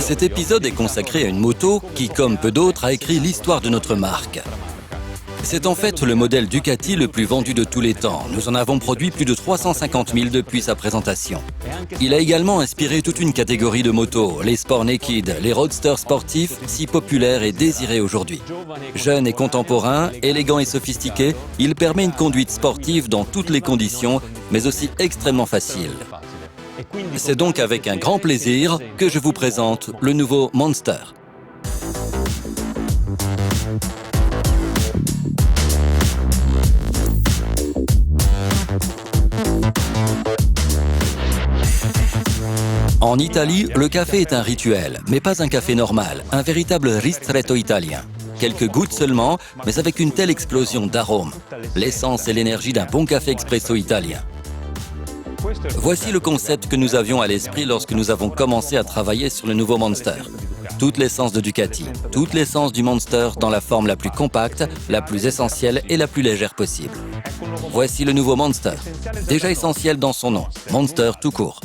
Cet épisode est consacré à une moto qui, comme peu d'autres, a écrit l'histoire de notre marque. C'est en fait le modèle Ducati le plus vendu de tous les temps. Nous en avons produit plus de 350 000 depuis sa présentation. Il a également inspiré toute une catégorie de motos, les sport naked, les roadsters sportifs, si populaires et désirés aujourd'hui. Jeune et contemporain, élégant et sophistiqué, il permet une conduite sportive dans toutes les conditions, mais aussi extrêmement facile. C'est donc avec un grand plaisir que je vous présente le nouveau Monster. En Italie, le café est un rituel, mais pas un café normal, un véritable ristretto italien. Quelques gouttes seulement, mais avec une telle explosion d'arômes. L'essence et l'énergie d'un bon café expresso italien. Voici le concept que nous avions à l'esprit lorsque nous avons commencé à travailler sur le nouveau Monster. Toute l'essence de Ducati, toute l'essence du Monster dans la forme la plus compacte, la plus essentielle et la plus légère possible. Voici le nouveau Monster, déjà essentiel dans son nom, Monster tout court.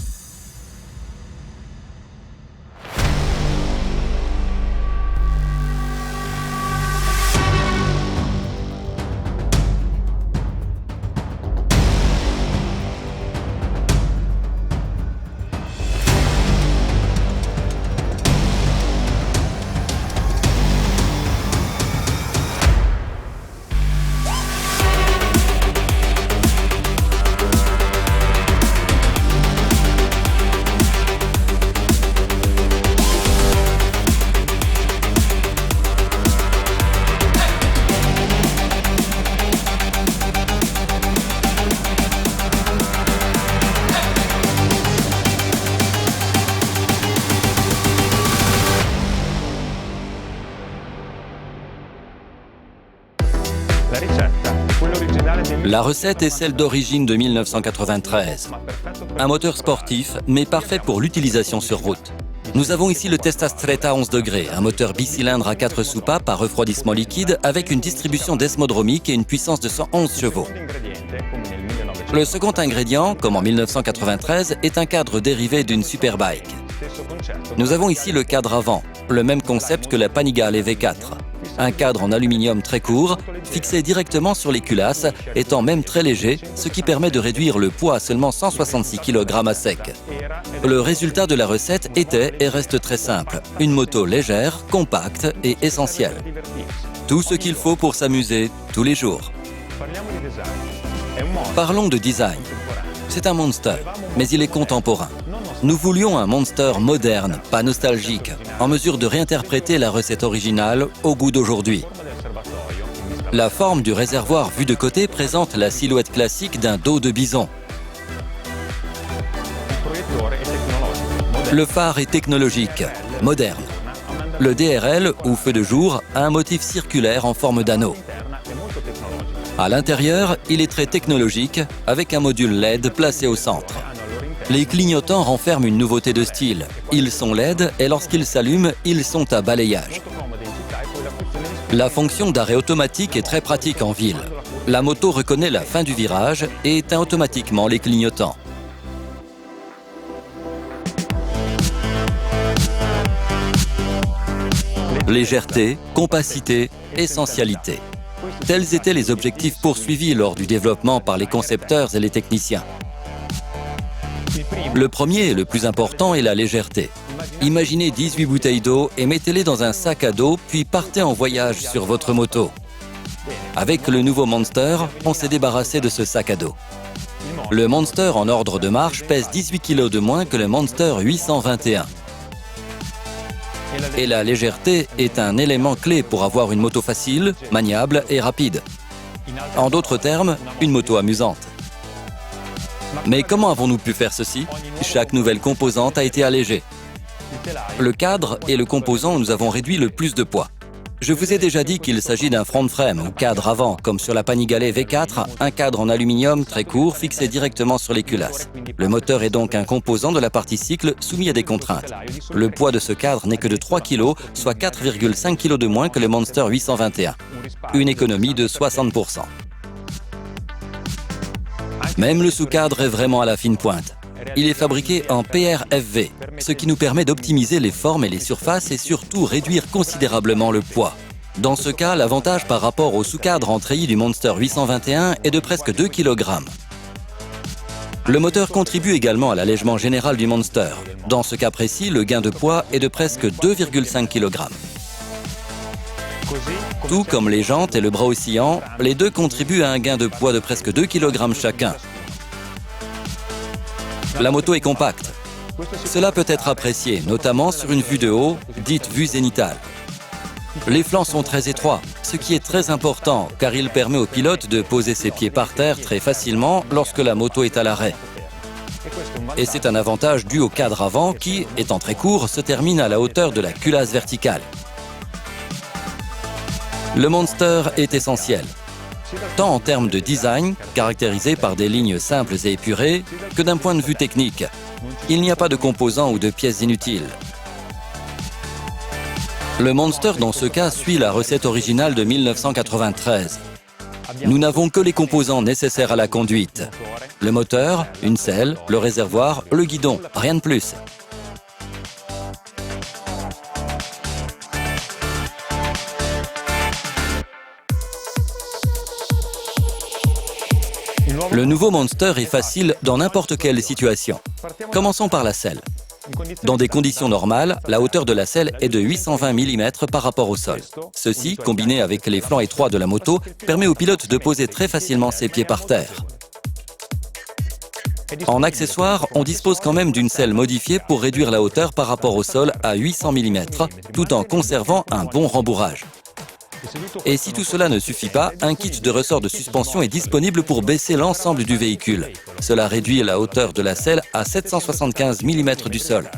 La recette est celle d'origine de 1993. Un moteur sportif, mais parfait pour l'utilisation sur route. Nous avons ici le Testa Stretta 11 degrés, un moteur bicylindre à 4 soupapes à refroidissement liquide avec une distribution desmodromique et une puissance de 111 chevaux. Le second ingrédient, comme en 1993, est un cadre dérivé d'une Superbike. Nous avons ici le cadre avant, le même concept que la Panigale V4. Un cadre en aluminium très court, fixé directement sur les culasses, étant même très léger, ce qui permet de réduire le poids à seulement 166 kg à sec. Le résultat de la recette était et reste très simple, une moto légère, compacte et essentielle. Tout ce qu'il faut pour s'amuser tous les jours. Parlons de design. C'est un Monster, mais il est contemporain. Nous voulions un Monster moderne, pas nostalgique, en mesure de réinterpréter la recette originale au goût d'aujourd'hui. La forme du réservoir vu de côté présente la silhouette classique d'un dos de bison. Le phare est technologique, moderne. Le DRL, ou feu de jour, a un motif circulaire en forme d'anneau. À l'intérieur, il est très technologique, avec un module LED placé au centre. Les clignotants renferment une nouveauté de style. Ils sont LED et lorsqu'ils s'allument, ils sont à balayage. La fonction d'arrêt automatique est très pratique en ville. La moto reconnaît la fin du virage et éteint automatiquement les clignotants. Légèreté, compacité, essentialité. Tels étaient les objectifs poursuivis lors du développement par les concepteurs et les techniciens. Le premier et le plus important est la légèreté. Imaginez 18 bouteilles d'eau et mettez-les dans un sac à dos, puis partez en voyage sur votre moto. Avec le nouveau Monster, on s'est débarrassé de ce sac à dos. Le Monster en ordre de marche pèse 18 kg de moins que le Monster 821. Et la légèreté est un élément clé pour avoir une moto facile, maniable et rapide. En d'autres termes, une moto amusante. Mais comment avons-nous pu faire ceci? Chaque nouvelle composante a été allégée. Le cadre est le composant où nous avons réduit le plus de poids. Je vous ai déjà dit qu'il s'agit d'un front frame ou cadre avant, comme sur la Panigale V4, un cadre en aluminium très court fixé directement sur les culasses. Le moteur est donc un composant de la partie cycle soumis à des contraintes. Le poids de ce cadre n'est que de 3 kg, soit 4,5 kg de moins que le Monster 821. Une économie de 60%. Même le sous-cadre est vraiment à la fine pointe. il est fabriqué en PRFV, ce qui nous permet d'optimiser les formes et les surfaces et surtout réduire considérablement le poids. Dans ce cas, l'avantage par rapport au sous-cadre en treillis du Monster 821 est de presque 2 kg. Le moteur contribue également à l'allègement général du Monster. Dans ce cas précis, le gain de poids est de presque 2,5 kg. Tout comme les jantes et le bras oscillant, les deux contribuent à un gain de poids de presque 2 kg chacun. La moto est compacte. Cela peut être apprécié, notamment sur une vue de haut, dite vue zénitale. Les flancs sont très étroits, ce qui est très important car il permet au pilote de poser ses pieds par terre très facilement lorsque la moto est à l'arrêt. Et c'est un avantage dû au cadre avant qui, étant très court, se termine à la hauteur de la culasse verticale. Le Monster est essentiel, tant en termes de design, caractérisé par des lignes simples et épurées, que d'un point de vue technique. Il n'y a pas de composants ou de pièces inutiles. Le Monster, dans ce cas, suit la recette originale de 1993. Nous n'avons que les composants nécessaires à la conduite. Le moteur, une selle, le réservoir, le guidon, rien de plus. Le nouveau Monster est facile dans n'importe quelle situation. Commençons par la selle. Dans des conditions normales, la hauteur de la selle est de 820 mm par rapport au sol. Ceci, combiné avec les flancs étroits de la moto, permet au pilote de poser très facilement ses pieds par terre. En accessoire, on dispose quand même d'une selle modifiée pour réduire la hauteur par rapport au sol à 800 mm, tout en conservant un bon rembourrage. Et si tout cela ne suffit pas, un kit de ressort de suspension est disponible pour baisser l'ensemble du véhicule. Cela réduit la hauteur de la selle à 775 mm du sol.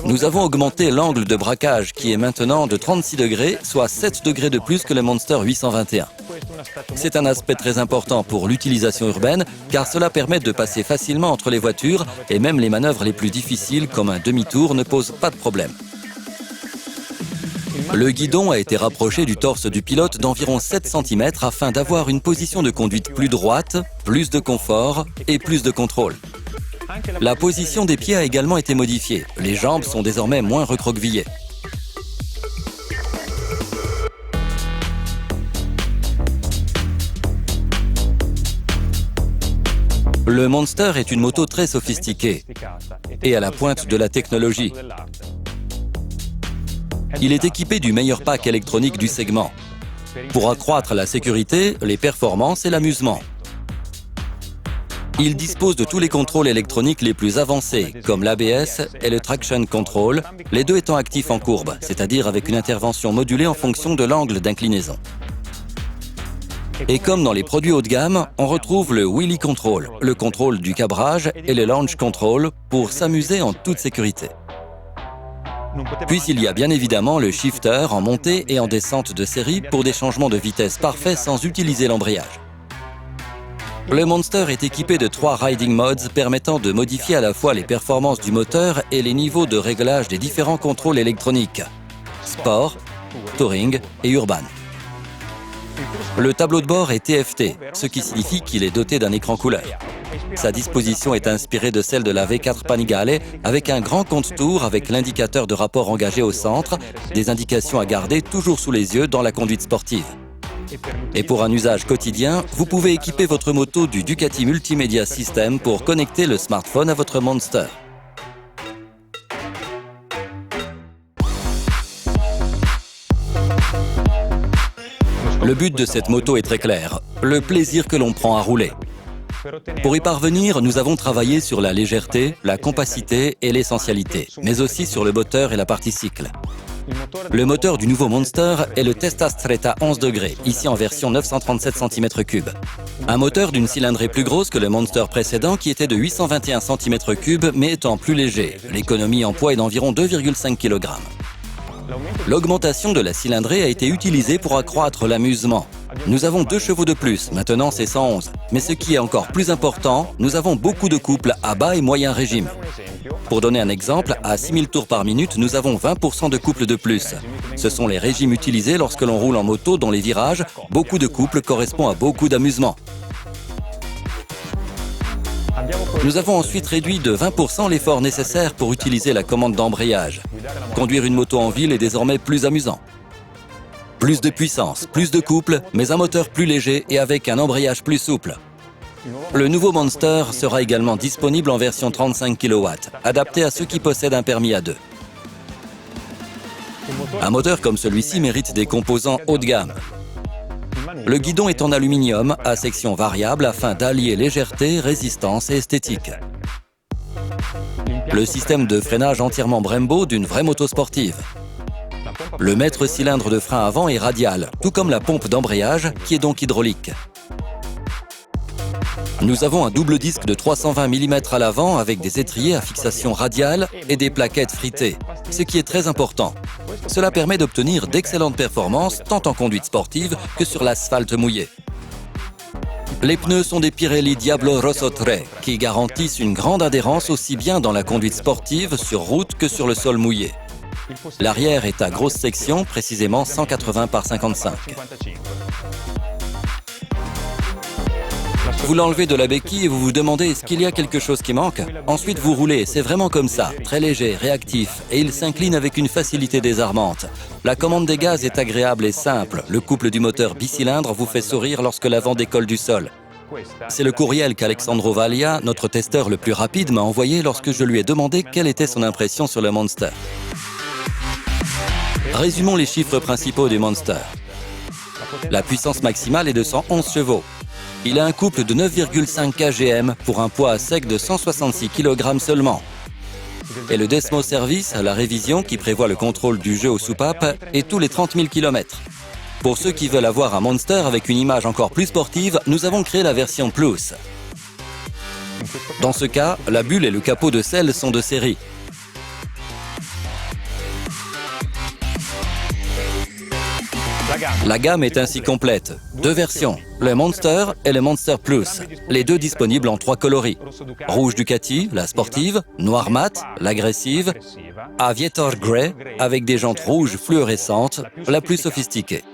Nous avons augmenté l'angle de braquage qui est maintenant de 36 degrés, soit 7 degrés de plus que le Monster 821. C'est un aspect très important pour l'utilisation urbaine car cela permet de passer facilement entre les voitures et même les manœuvres les plus difficiles comme un demi-tour ne posent pas de problème. Le guidon a été rapproché du torse du pilote d'environ 7 cm afin d'avoir une position de conduite plus droite, plus de confort et plus de contrôle. La position des pieds a également été modifiée. Les jambes sont désormais moins recroquevillées. Le Monster est une moto très sophistiquée et à la pointe de la technologie. Il est équipé du meilleur pack électronique du segment, pour accroître la sécurité, les performances et l'amusement. Il dispose de tous les contrôles électroniques les plus avancés, comme l'ABS et le Traction Control, les deux étant actifs en courbe, c'est-à-dire avec une intervention modulée en fonction de l'angle d'inclinaison. Et comme dans les produits haut de gamme, on retrouve le Wheelie Control, le contrôle du cabrage et le Launch Control pour s'amuser en toute sécurité. Puis il y a bien évidemment le shifter en montée et en descente de série pour des changements de vitesse parfaits sans utiliser l'embrayage. Le Monster est équipé de 3 riding modes permettant de modifier à la fois les performances du moteur et les niveaux de réglage des différents contrôles électroniques, Sport, Touring et Urban. Le tableau de bord est TFT, ce qui signifie qu'il est doté d'un écran couleur. Sa disposition est inspirée de celle de la V4 Panigale avec un grand compte-tours avec l'indicateur de rapport engagé au centre, des indications à garder toujours sous les yeux dans la conduite sportive. Et pour un usage quotidien, vous pouvez équiper votre moto du Ducati Multimedia System pour connecter le smartphone à votre Monster. Le but de cette moto est très clair, le plaisir que l'on prend à rouler. Pour y parvenir, nous avons travaillé sur la légèreté, la compacité et l'essentialité, mais aussi sur le moteur et la partie cycle. Le moteur du nouveau Monster est le Testa Stretta 11 degrés, ici en version 937 cm3. Un moteur d'une cylindrée plus grosse que le Monster précédent qui était de 821 cm3 mais étant plus léger. L'économie en poids est d'environ 2,5 kg. L'augmentation de la cylindrée a été utilisée pour accroître l'amusement. Nous avons 2 chevaux de plus, maintenant c'est 111. Mais ce qui est encore plus important, nous avons beaucoup de couples à bas et moyen régime. Pour donner un exemple, à 6000 tours par minute, nous avons 20% de couples de plus. Ce sont les régimes utilisés lorsque l'on roule en moto dans les virages. Beaucoup de couples correspond à beaucoup d'amusement. Nous avons ensuite réduit de 20% l'effort nécessaire pour utiliser la commande d'embrayage. Conduire une moto en ville est désormais plus amusant. Plus de puissance, plus de couple, mais un moteur plus léger et avec un embrayage plus souple. Le nouveau Monster sera également disponible en version 35 kW, adapté à ceux qui possèdent un permis A2. Un moteur comme celui-ci mérite des composants haut de gamme. Le guidon est en aluminium à section variable afin d'allier légèreté, résistance et esthétique. Le système de freinage entièrement Brembo d'une vraie moto sportive. Le maître-cylindre de frein avant est radial, tout comme la pompe d'embrayage qui est donc hydraulique. Nous avons un double disque de 320 mm à l'avant avec des étriers à fixation radiale et des plaquettes fritées, ce qui est très important. Cela permet d'obtenir d'excellentes performances tant en conduite sportive que sur l'asphalte mouillé. Les pneus sont des Pirelli Diablo Rosso 3 qui garantissent une grande adhérence aussi bien dans la conduite sportive sur route que sur le sol mouillé. L'arrière est à grosse section, précisément 180 par 55. Vous l'enlevez de la béquille et vous vous demandez est-ce qu'il y a quelque chose qui manque? Ensuite vous roulez, c'est vraiment comme ça, très léger, réactif, et il s'incline avec une facilité désarmante. La commande des gaz est agréable et simple, le couple du moteur bicylindre vous fait sourire lorsque l'avant décolle du sol. C'est le courriel qu'Alexandro Valia, notre testeur le plus rapide, m'a envoyé lorsque je lui ai demandé quelle était son impression sur le Monster. Résumons les chiffres principaux du Monster. La puissance maximale est de 111 chevaux. Il a un couple de 9,5 kgm pour un poids à sec de 166 kg seulement. Et le Desmo Service, la révision qui prévoit le contrôle du jeu aux soupapes, est tous les 30 000 km. Pour ceux qui veulent avoir un Monster avec une image encore plus sportive, nous avons créé la version Plus. Dans ce cas, la bulle et le capot de selle sont de série. La gamme est ainsi complète. Deux versions, le Monster et le Monster Plus, les deux disponibles en 3 coloris. Rouge Ducati, la sportive, noir mat, l'agressive, Aviator Grey, avec des jantes rouges fluorescentes, la plus sophistiquée.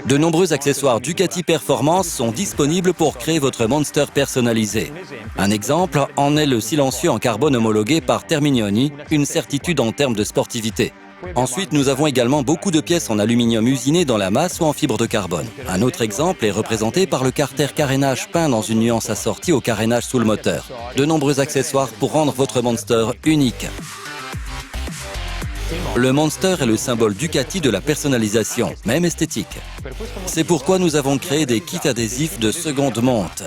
De nombreux accessoires Ducati Performance sont disponibles pour créer votre Monster personnalisé. Un exemple en est le silencieux en carbone homologué par Terminioni, une certitude en termes de sportivité. Ensuite, nous avons également beaucoup de pièces en aluminium usiné dans la masse ou en fibre de carbone. Un autre exemple est représenté par le carter carénage peint dans une nuance assortie au carénage sous le moteur. De nombreux accessoires pour rendre votre Monster unique. Le Monster est le symbole Ducati de la personnalisation, même esthétique. C'est pourquoi nous avons créé des kits adhésifs de seconde monte.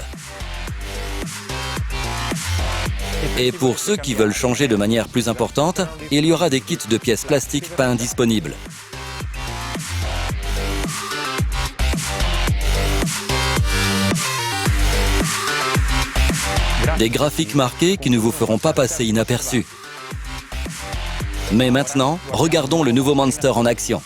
Et pour ceux qui veulent changer de manière plus importante, il y aura des kits de pièces plastiques peints disponibles. Des graphiques marqués qui ne vous feront pas passer inaperçus. Mais maintenant, regardons le nouveau Monster en action.